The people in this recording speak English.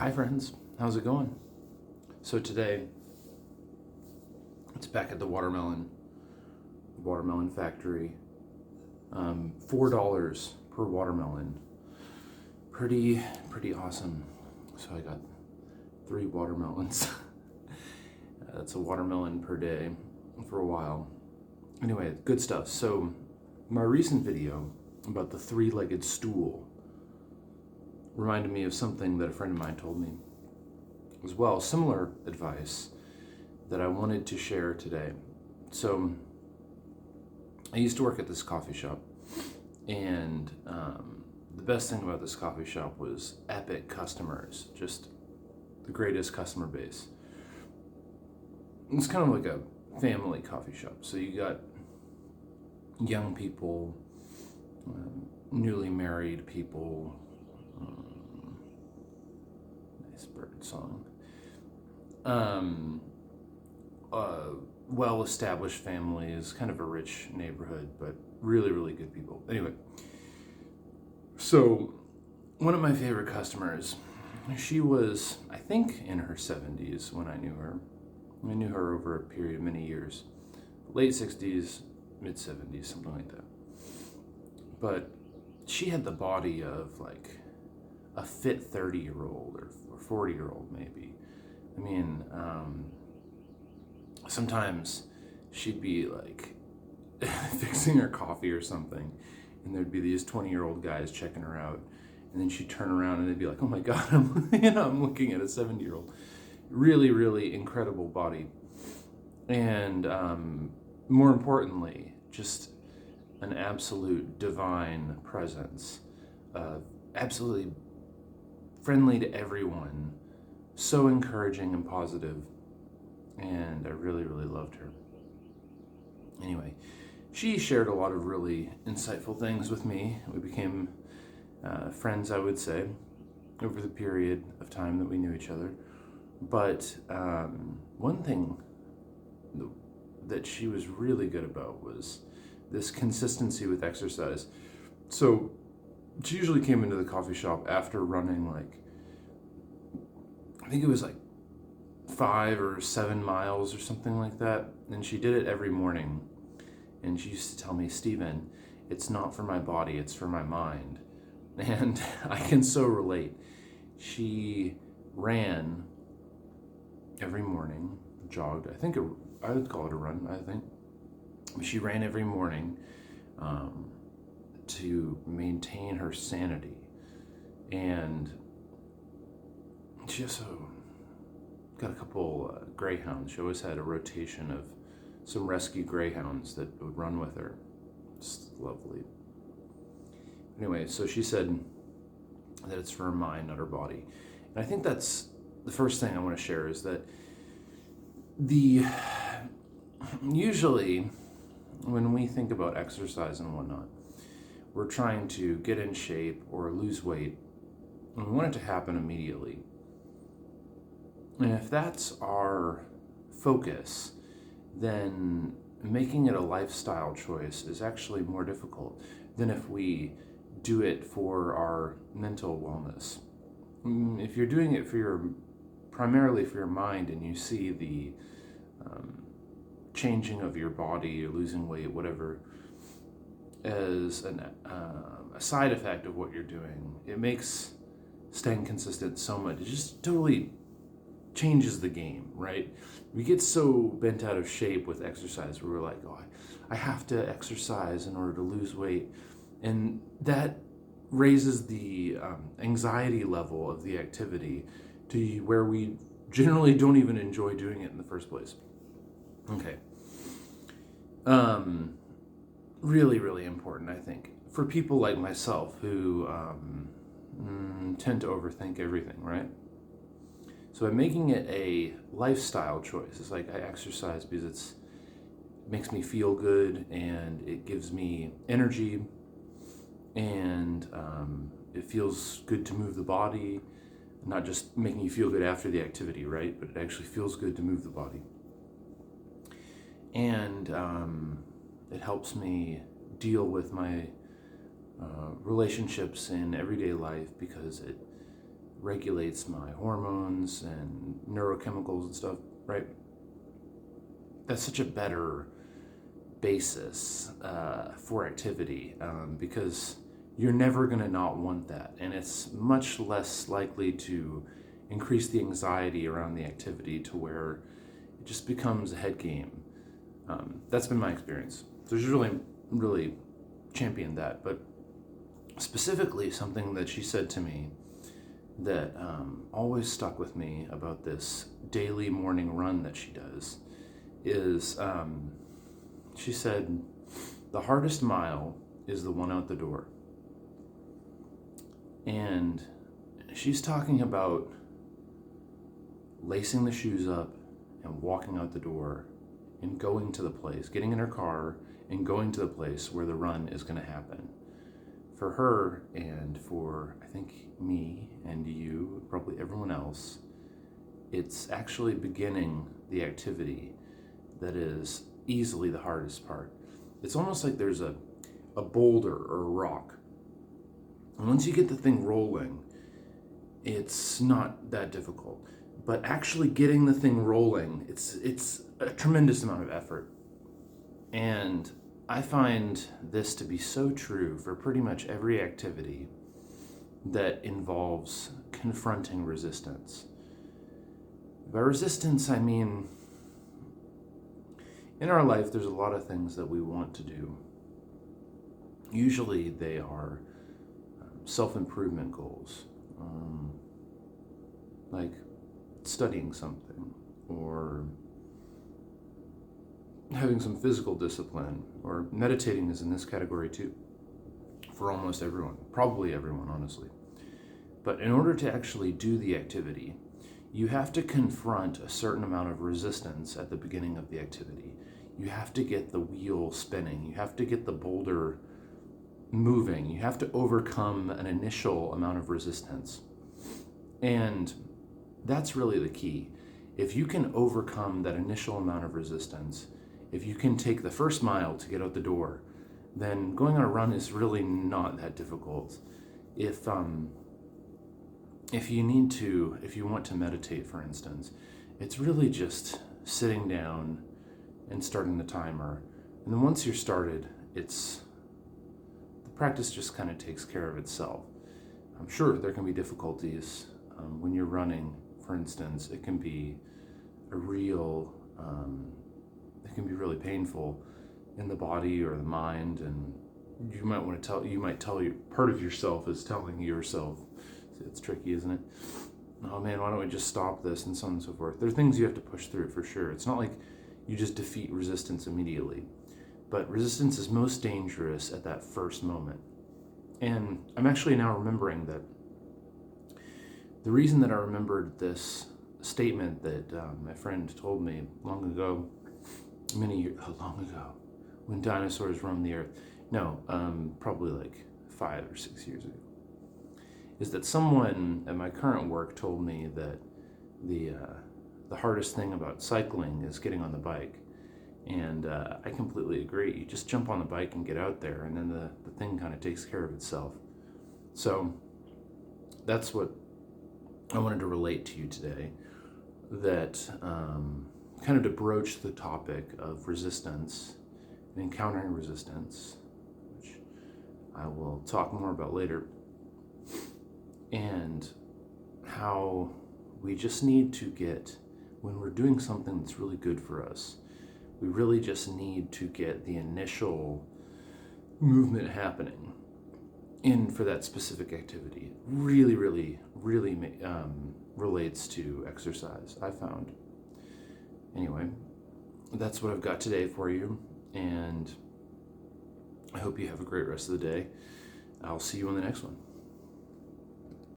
Hi friends, how's it going? So today, it's back at the watermelon factory. $4 per watermelon. Pretty awesome. So I got 3 watermelons. That's a watermelon per day for a while. Anyway, good stuff. So my recent video about the 3-legged stool reminded me of something that a friend of mine told me as well, similar advice that I wanted to share today. So I used to work at this coffee shop, and the best thing about this coffee shop was epic customers, just the greatest customer base. It's kind of like a family coffee shop. So you got young people, newly married people, nice bird song, well-established families, kind of a rich neighborhood, but really good people. Anyway, so one of my favorite customers, she was, I think, in her 70s when I knew her. I knew her over a period of many years, late 60s, mid 70s, something like that. But she had the body of like a fit 30-year-old or 40-year-old maybe. I mean, sometimes she'd be like fixing her coffee or something, and there'd be these 20-year-old guys checking her out, and then she'd turn around and they'd be like, "Oh my God, I'm looking at a 70-year-old." Really incredible body, and more importantly, just an absolute divine presence, absolutely friendly to everyone, so encouraging and positive, and I really loved her. Anyway, she shared a lot of really insightful things with me. We became friends, I would say, over the period of time that we knew each other. But one thing that she was really good about was this consistency with exercise. So she usually came into the coffee shop after running I think it was 5 or 7 miles or something like that. And she did it every morning. And she used to tell me, "Stephen, it's not for my body, it's for my mind." And I can so relate. She ran every morning, jogged. I would call it a run, I think. She ran every morning to maintain her sanity. And she also got a couple greyhounds. She always had a rotation of some rescue greyhounds that would run with her. Just lovely. Anyway, so she said that it's for her mind, not her body. And I think that's the first thing I want to share, is that usually when we think about exercise and whatnot, we're trying to get in shape or lose weight, and we want it to happen immediately. And if that's our focus, then making it a lifestyle choice is actually more difficult than if we do it for our mental wellness. If you're doing it primarily for your mind, and you see the changing of your body, or losing weight, whatever, as a side effect of what you're doing, it makes staying consistent so much. It just totally changes the game, right? We get so bent out of shape with exercise where we're like, "Oh, I have to exercise in order to lose weight." And that raises the anxiety level of the activity to where we generally don't even enjoy doing it in the first place. Okay. Really important, I think, for people like myself who tend to overthink everything, right? So by making it a lifestyle choice, it's like I exercise because it makes me feel good, and it gives me energy, and it feels good to move the body, not just making you feel good after the activity, right? But it actually feels good to move the body. And it helps me deal with my relationships in everyday life, because it regulates my hormones and neurochemicals and stuff, right? That's such a better basis for activity, because you're never going to not want that. And it's much less likely to increase the anxiety around the activity to where it just becomes a head game. That's been my experience. So she's really championed that. But specifically, something that she said to me that always stuck with me about this daily morning run that she does is she said, the hardest mile is the one out the door. And she's talking about lacing the shoes up and walking out the door and going to the place, getting in her car and going to the place where the run is going to happen. For her and for, I think, me and you, probably everyone else, it's actually beginning the activity that is easily the hardest part. It's almost like there's a boulder or a rock. And once you get the thing rolling, it's not that difficult. But actually getting the thing rolling, it's a tremendous amount of effort. And I find this to be so true for pretty much every activity that involves confronting resistance. By resistance, I mean, in our life, there's a lot of things that we want to do. Usually they are self-improvement goals, like studying something, or having some physical discipline, or meditating is in this category too, for almost everyone, probably everyone, honestly. But in order to actually do the activity, you have to confront a certain amount of resistance at the beginning of the activity. You have to get the wheel spinning. You have to get the boulder moving. You have to overcome an initial amount of resistance. And that's really the key. If you can overcome that initial amount of resistance, if you can take the first mile to get out the door, then going on a run is really not that difficult. If you want to meditate, for instance, it's really just sitting down and starting the timer. And then once you're started, the practice just kind of takes care of itself. I'm sure there can be difficulties when you're running, for instance. It can be really painful in the body or the mind, and you might tell you part of yourself is telling yourself. It's tricky, isn't it? Oh man, why don't we just stop this, and so on and so forth. There are things you have to push through for sure. It's not like you just defeat resistance immediately, but resistance is most dangerous at that first moment. And I'm actually now remembering that the reason that I remembered this statement that my friend told me long ago, when dinosaurs roamed the earth. No, probably like 5 or 6 years ago. Is that someone at my current work told me that the hardest thing about cycling is getting on the bike. And I completely agree. You just jump on the bike and get out there, and then the thing kind of takes care of itself. So that's what I wanted to relate to you today, that kind of to broach the topic of resistance and encountering resistance, which I will talk more about later, and how we just need to get, when we're doing something that's really good for us, we really just need to get the initial movement happening for that specific activity. Really relates to exercise, I found. Anyway, that's what I've got today for you, and I hope you have a great rest of the day. I'll see you on the next one.